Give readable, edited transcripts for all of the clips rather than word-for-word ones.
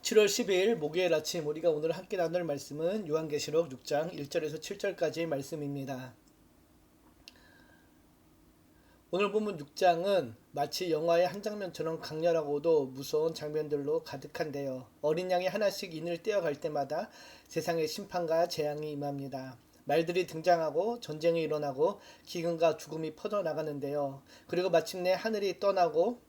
7월 12일 목요일 아침 우리가 오늘 함께 나눌 말씀은 요한계시록 6장 1절에서 7절까지의 말씀입니다. 오늘 본문 6장은 마치 영화의 한 장면처럼 강렬하고도 무서운 장면들로 가득한데요. 어린 양이 하나씩 인을 떼어갈 때마다 세상의 심판과 재앙이 임합니다. 말들이 등장하고 전쟁이 일어나고 기근과 죽음이 퍼져나가는데요. 그리고 마침내 하늘이 떠나고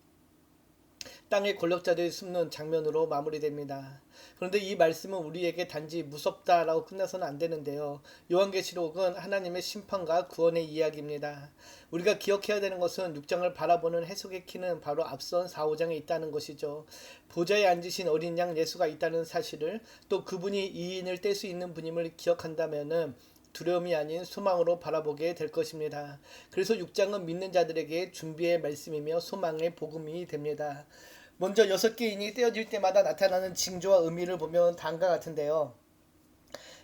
땅의 권력자들이 숨는 장면으로 마무리됩니다. 그런데 이 말씀은 우리에게 단지 무섭다라고 끝나서는 안 되는데요. 요한계시록은 하나님의 심판과 구원의 이야기입니다. 우리가 기억해야 되는 것은 6장을 바라보는 해석의 키는 바로 앞선 4, 5장에 있다는 것이죠. 보좌에 앉으신 어린 양 예수가 있다는 사실을, 또 그분이 이인을 뗄 수 있는 분임을 기억한다면은 두려움이 아닌 소망으로 바라보게 될 것입니다. 그래서 6장은 믿는 자들에게 준비의 말씀이며 소망의 복음이 됩니다. 먼저 6개 인이 떼어질 때마다 나타나는 징조와 의미를 보면 다음과 같은데요.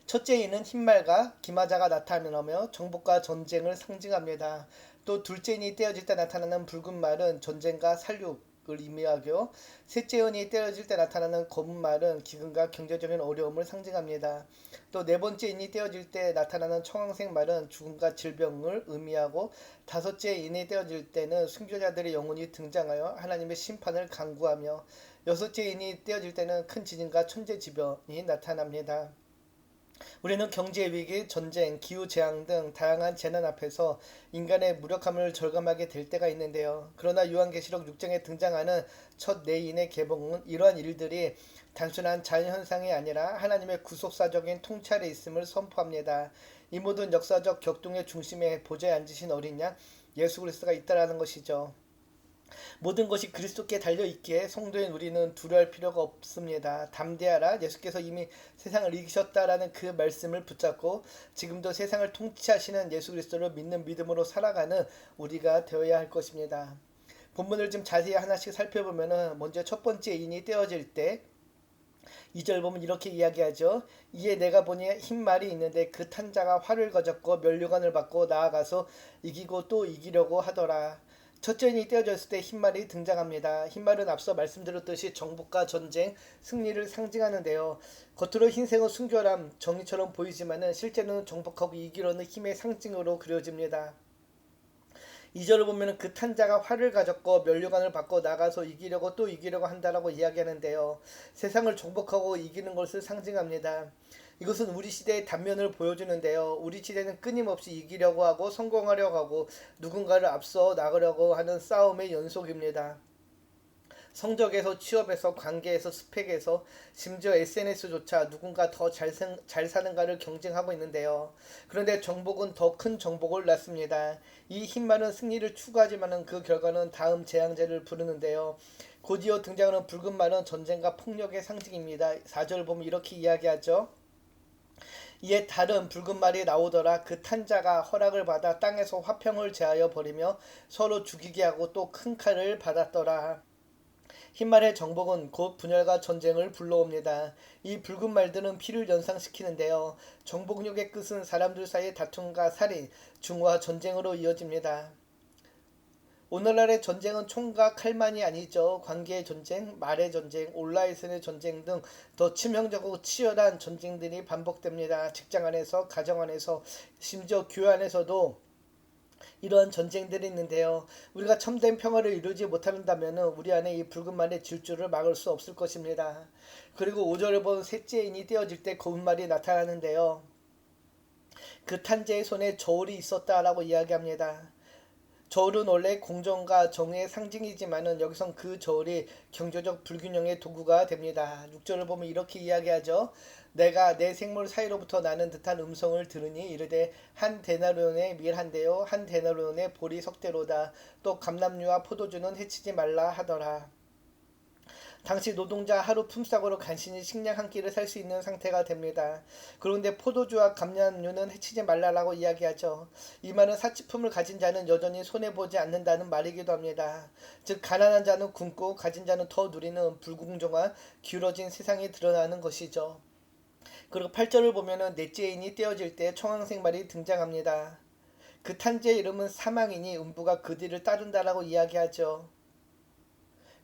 첫째 인은 흰말과 기마자가 나타나며 정복과 전쟁을 상징합니다. 또 둘째 인이 떼어질 때 나타나는 붉은 말은 전쟁과 살육을 의미하고, 셋째 인이 떼어질 때 나타나는 검은 말은 기근과 경제적인 어려움을 상징합니다. 또 네 번째 인이 떼어질 때 나타나는 청황색 말은 죽음과 질병을 의미하고, 다섯째 인이 떼어질 때는 순교자들의 영혼이 등장하여 하나님의 심판을 간구하며, 여섯째 인이 떼어질 때는 큰 지진과 천재지변이 나타납니다. 우리는 경제 위기, 전쟁, 기후 재앙 등 다양한 재난 앞에서 인간의 무력함을 절감하게 될 때가 있는데요. 그러나 요한계시록 6장에 등장하는 첫 네인의 개봉은 이러한 일들이 단순한 자연현상이 아니라 하나님의 구속사적인 통찰에 있음을 선포합니다. 이 모든 역사적 격동의 중심에 보좌에 앉으신 어린 양 예수 그리스도가 있다라는 것이죠. 모든 것이 그리스도께 달려있기에 성도인 우리는 두려워할 필요가 없습니다. 담대하라, 예수께서 이미 세상을 이기셨다라는 그 말씀을 붙잡고 지금도 세상을 통치하시는 예수 그리스도를 믿는 믿음으로 살아가는 우리가 되어야 할 것입니다. 본문을 좀 자세히 하나씩 살펴보면 먼저 첫 번째 인이 떼어질 때 2절 보면 이렇게 이야기하죠. 이에 내가 보니 흰 말이 있는데 그 탄 자가 활을 가졌고 면류관을 받고 나아가서 이기고 또 이기려고 하더라. 첫째 인이 떼어졌을 때 흰말이 등장합니다. 흰말은 앞서 말씀드렸듯이 정복과 전쟁, 승리를 상징하는데요. 겉으로 흰색은 순결함, 정의처럼 보이지만은 실제로는 정복하고 이기려는 힘의 상징으로 그려집니다. 2절을 보면 그 탄자가 활을 가졌고 면류관을 받고 나가서 이기려고 또 이기려고 한다라고 이야기하는데요. 세상을 정복하고 이기는 것을 상징합니다. 이것은 우리 시대의 단면을 보여주는데요. 우리 시대는 끊임없이 이기려고 하고 성공하려고 하고 누군가를 앞서 나가려고 하는 싸움의 연속입니다. 성적에서, 취업에서, 관계에서, 스펙에서, 심지어 SNS조차 누군가 더 잘 사는가를 경쟁하고 있는데요. 그런데 정복은 더 큰 정복을 낳습니다. 이 흰말은 승리를 추구하지만 그 결과는 다음 재앙제를 부르는데요. 곧이어 등장하는 붉은 말은 전쟁과 폭력의 상징입니다. 4절 보면 이렇게 이야기하죠. 이에 다른 붉은 말이 나오더라. 그 탄자가 허락을 받아 땅에서 화평을 제하여 버리며 서로 죽이게 하고 또 큰 칼을 받았더라. 흰말의 정복은 곧 분열과 전쟁을 불러옵니다. 이 붉은 말들은 피를 연상시키는데요. 정복력의 끝은 사람들 사이의 다툼과 살인, 중화, 전쟁으로 이어집니다. 오늘날의 전쟁은 총과 칼만이 아니죠. 관계의 전쟁, 말의 전쟁, 온라인의 전쟁 등 더 치명적이고 치열한 전쟁들이 반복됩니다. 직장 안에서, 가정 안에서, 심지어 교회 안에서도 이러한 전쟁들이 있는데요. 우리가 참된 평화를 이루지 못한다면 우리 안에 이 붉은 말의 질주를 막을 수 없을 것입니다. 그리고 5절을 본 셋째 인이 떼어질 때 검은 말이 나타나는데요. 그 탄자의 손에 저울이 있었다라고 이야기합니다. 저울은 원래 공정과 정의의 상징이지만은 여기선 그 저울이 경제적 불균형의 도구가 됩니다. 6절을 보면 이렇게 이야기하죠. 내가 내 생물 사이로부터 나는 듯한 음성을 들으니 이르되 한 데나리온의 밀 한 대요 한 데나리온의 보리 석대로다. 또 감람류와 포도주는 해치지 말라 하더라. 당시 노동자 하루 품삯으로 간신히 식량 한 끼를 살 수 있는 상태가 됩니다. 그런데 포도주와 감량류는 해치지 말라라고 이야기하죠. 이 말은 사치품을 가진 자는 여전히 손해보지 않는다는 말이기도 합니다. 즉 가난한 자는 굶고 가진 자는 더 누리는 불공정한 기울어진 세상이 드러나는 것이죠. 그리고 8절을 보면은 넷째 인이 떼어질 때 청황색 말이 등장합니다. 그 탄지의 이름은 사망이니 음부가 그 뒤를 따른다라고 이야기하죠.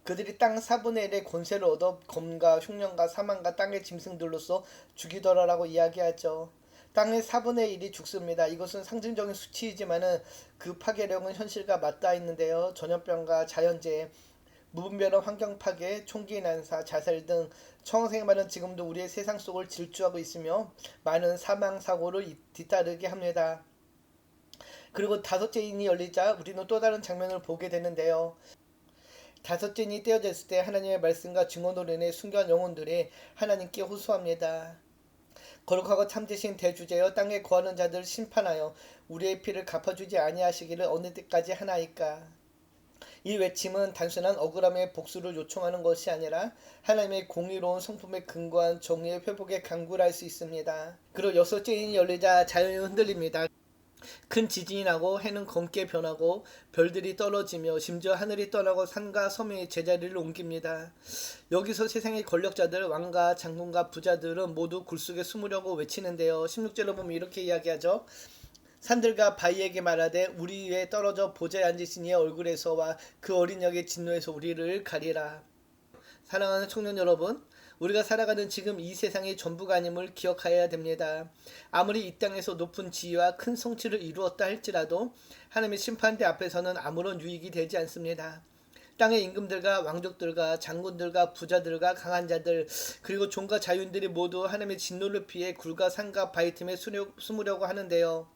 그들이 땅 4분의 1의 권세를 얻어 검과 흉년과 사망과 땅의 짐승들로서 죽이더라라고 이야기하죠. 땅의 4분의 1이 죽습니다. 이것은 상징적인 수치이지만은 그 파괴력은 현실과 맞닿아 있는데요. 전염병과 자연재해, 무분별한 환경 파괴, 총기 난사, 자살 등 청생만은 지금도 우리의 세상 속을 질주하고 있으며 많은 사망 사고를 뒤따르게 합니다. 그리고 다섯째 인이 열리자 우리는 또 다른 장면을 보게 되는데요. 다섯째 인이 떼어졌을 때 하나님의 말씀과 증언으로 인해 순교한 영혼들이 하나님께 호소합니다. 거룩하고 참되신 대주제여 땅에 거하는 자들을 심판하여 우리의 피를 갚아주지 아니하시기를 어느 때까지 하나이까. 이 외침은 단순한 억울함의 복수를 요청하는 것이 아니라 하나님의 공의로운 성품에 근거한 정의의 회복에 간구를 할 수 있습니다. 그리고 여섯째 인이 열리자 자연이 흔들립니다. 큰 지진이 나고 해는 검게 변하고 별들이 떨어지며 심지어 하늘이 떠나고 산과 섬이 제자리를 옮깁니다. 여기서 세상의 권력자들, 왕과 장군과 부자들은 모두 굴속에 숨으려고 외치는데요. 16절로 보면 이렇게 이야기하죠. 산들과 바위에게 말하되 우리 위에 떨어져 보좌에 앉으신 이의 얼굴에서와 그 어린 양의 진노에서 우리를 가리라. 사랑하는 청년 여러분, 우리가 살아가는 지금 이 세상이 전부가 아님을 기억해야 됩니다. 아무리 이 땅에서 높은 지위와 큰 성취를 이루었다 할지라도 하나님의 심판대 앞에서는 아무런 유익이 되지 않습니다. 땅의 임금들과 왕족들과 장군들과 부자들과 강한 자들 그리고 종과 자유인들이 모두 하나님의 진노를 피해 굴과 산과 바위 틈에 숨으려고 하는데요.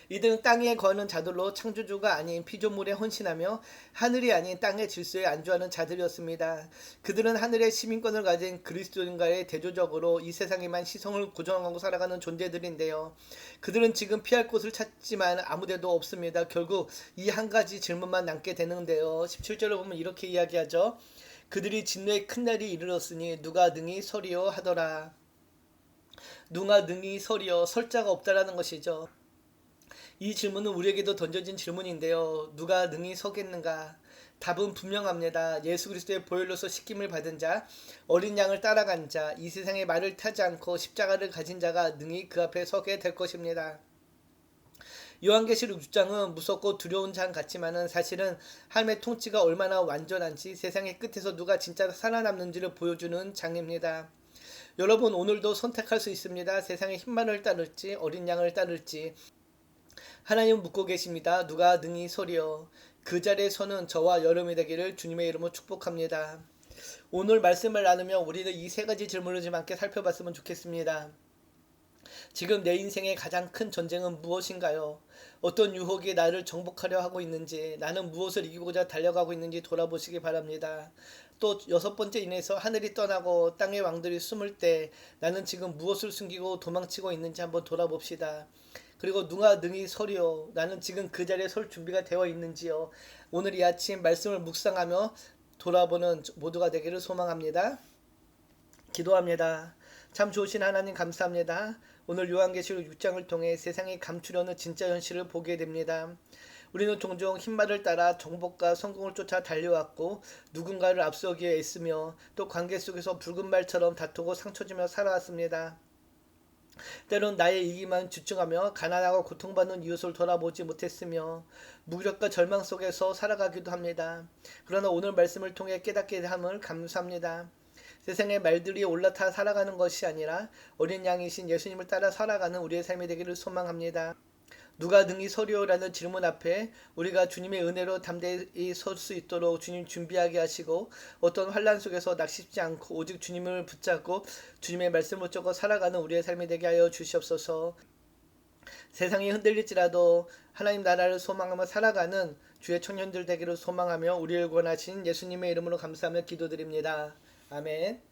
이들은 땅에 거하는 자들로 창조주가 아닌 피조물에 헌신하며 하늘이 아닌 땅의 질서에 안주하는 자들이었습니다. 그들은 하늘의 시민권을 가진 그리스도인과의 대조적으로 이 세상에만 시선을 고정하고 살아가는 존재들인데요. 그들은 지금 피할 곳을 찾지만 아무데도 없습니다. 결국 이 한 가지 질문만 남게 되는데요. 17절을 보면 이렇게 이야기하죠. 그들이 진노의 큰 날이 이르렀으니 누가 능히 서리요 하더라. 누가 능히 서리요 설 자가 없다라는 것이죠. 이 질문은 우리에게도 던져진 질문인데요. 누가 능히 서겠는가? 답은 분명합니다. 예수 그리스도의 보혈로서 씻김을 받은 자, 어린 양을 따라간 자, 이 세상의 말을 타지 않고 십자가를 가진 자가 능히 그 앞에 서게 될 것입니다. 요한계시록 6장은 무섭고 두려운 장 같지만은 사실은 하나님의 통치가 얼마나 완전한지 세상의 끝에서 누가 진짜 살아남는지를 보여주는 장입니다. 여러분 오늘도 선택할 수 있습니다. 세상의 힘만을 따를지 어린 양을 따를지. 하나님은 묻고 계십니다. 누가 능히 서리요. 그 자리에 서는 저와 여러분이 되기를 주님의 이름으로 축복합니다. 오늘 말씀을 나누며 우리는 이 세 가지 질문을 좀 함께 살펴봤으면 좋겠습니다. 지금 내 인생의 가장 큰 전쟁은 무엇인가요? 어떤 유혹이 나를 정복하려 하고 있는지, 나는 무엇을 이기고자 달려가고 있는지 돌아보시기 바랍니다. 또 여섯 번째 인해서 하늘이 떠나고 땅의 왕들이 숨을 때 나는 지금 무엇을 숨기고 도망치고 있는지 한번 돌아봅시다. 그리고 누가 능히 서리요. 나는 지금 그 자리에 설 준비가 되어 있는지요. 오늘 이 아침 말씀을 묵상하며 돌아보는 모두가 되기를 소망합니다. 기도합니다. 참 좋으신 하나님 감사합니다. 오늘 요한계시록 6장을 통해 세상이 감추려는 진짜 현실을 보게 됩니다. 우리는 종종 흰말을 따라 정복과 성공을 쫓아 달려왔고 누군가를 앞서기 위해 애쓰며 또 관계 속에서 붉은 말처럼 다투고 상처주며 살아왔습니다. 때론 나의 이기만 집중하며 가난하고 고통받는 이웃을 돌아보지 못했으며 무력과 절망 속에서 살아가기도 합니다. 그러나 오늘 말씀을 통해 깨닫게 함을 감사합니다. 세상의 말들이 올라타 살아가는 것이 아니라 어린 양이신 예수님을 따라 살아가는 우리의 삶이 되기를 소망합니다. 누가 능히 서리오라는 질문 앞에 우리가 주님의 은혜로 담대히 설 수 있도록 주님 준비하게 하시고 어떤 환난 속에서 낙심치 않고 오직 주님을 붙잡고 주님의 말씀을 붙잡고 살아가는 우리의 삶이 되게 하여 주시옵소서. 세상이 흔들릴지라도 하나님 나라를 소망하며 살아가는 주의 청년들 되기를 소망하며 우리를 구원하신 예수님의 이름으로 감사하며 기도드립니다. 아멘.